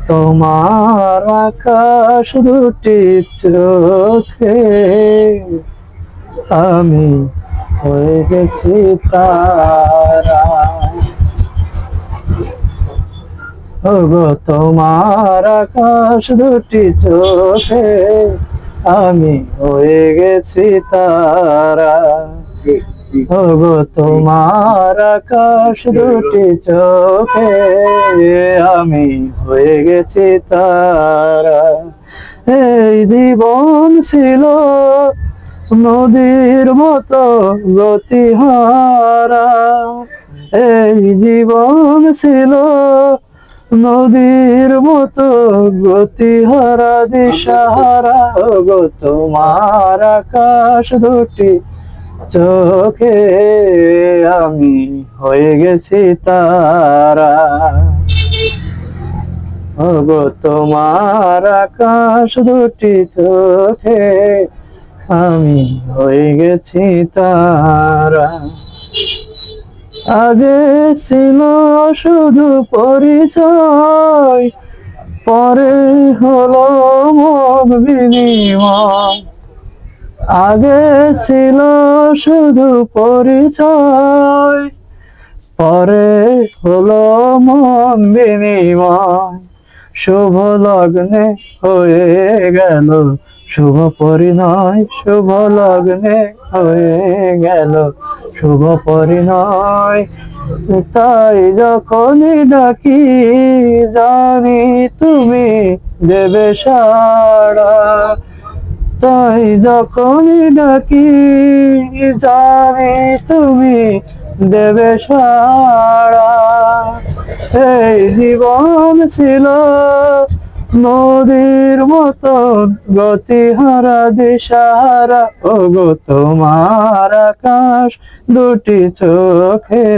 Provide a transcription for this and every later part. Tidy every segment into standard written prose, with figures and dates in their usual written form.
তোমার আকাশ দুটি চোখে আমি হয়ে গেছি তারা। ওগো তোমার আকাশ দুটি চোখে আমি হয়ে গেছি তারা। ওগো তোমার আকাশ দুটি চোখে আমি হয়ে গেছি তারা। এই জীবন ছিল নদীর মতো গতিহারা, এই জীবন ছিল নদীর মতো গতিহারা দিশাহারা। ওগো তোমার আকাশ দুটি চোখে আমি হয়ে গেছি তারা। ওগো তোমার আকাশ দুটি চোখে আমি হয়ে গেছি তারা। আগে ছিল শুধু পরিচয়, পরে হলো মন বিনিময়। আগে ছিল শুধু পরিচয়, পরে হলো মন বিনিময়। শুভ লগ্নে হয়ে গেল শুভ পরিণয়, শুভ লগ্নে হয়ে গেল শুভ পরিণয়। তাই যখনই ডাকি জানি তুমি দেবে সাড়া, তাই যখনই ডাকি জানি তুমি দেবে সাড়া। এই জীবন ছিল নদীর মতন গতিহারা দিশাহারা। ওগো তোমার আকাশ দুটি চোখে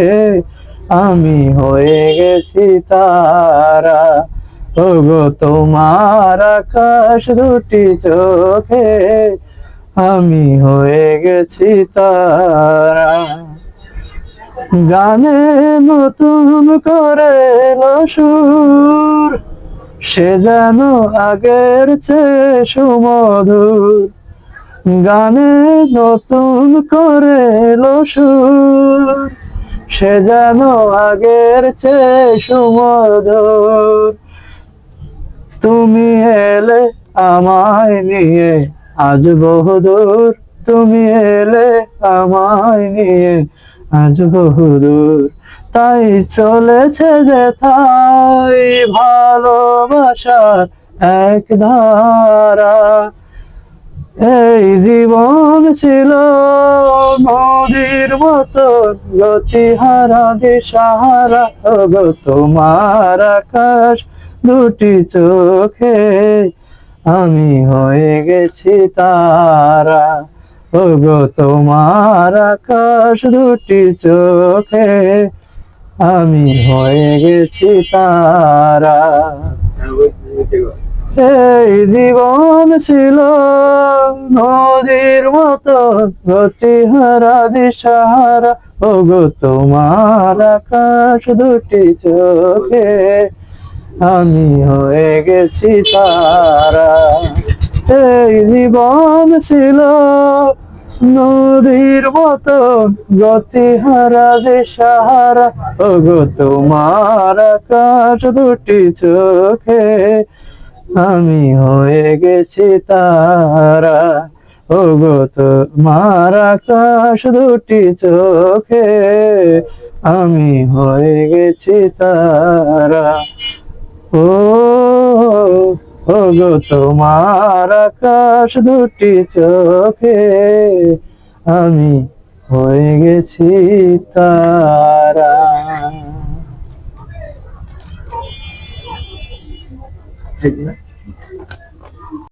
আমি হয়ে গেছি তারা। ওগো তোমার আকাশ দুটি চোখে আমি হয়ে গেছি তারা। গানে নতুন করে এলো সুর, সে যেন আগের চেয়ে সুমধুর। গানে নতুন করে এলো সুর, সে যেন আগের চেয়ে সুমধুর। তুমি এলে আমায় নিয়ে আজ বহুদূর, তুমি এলে আমায় নিয়ে আজ বহুদূর। তাই চলেছে যেথায় ভালোবাসার এক ধারা। এই জীবন ছিল নদীর মতো গতিহারা দিশাহারা। ওগো তোমার আকাশ দুটি চোখে আমি হয়ে গেছি তারা। ওগো তোমার আকাশ দুটি চোখে আমি হয়ে গেছি তারা। এই জীবন ছিল নদীর মতো গতিহারা দিশাহারা। ওগো তোমার আকাশ দুটি চোখে আমি হয়ে গেছি তারা। এই জীবন ছিল নদীর মতো গতিহারা দিশাহারা। ওগো তোমার আকাশ দুটি চোখে আমি হয়ে গেছি তারা। ওগো তোমার আকাশ দুটি চোখে আমি হয়ে গেছি তারা। ও ওগো তোমার আকাশ দুটি চোখে আমি হয়ে গেছি তারা। ঠিক না?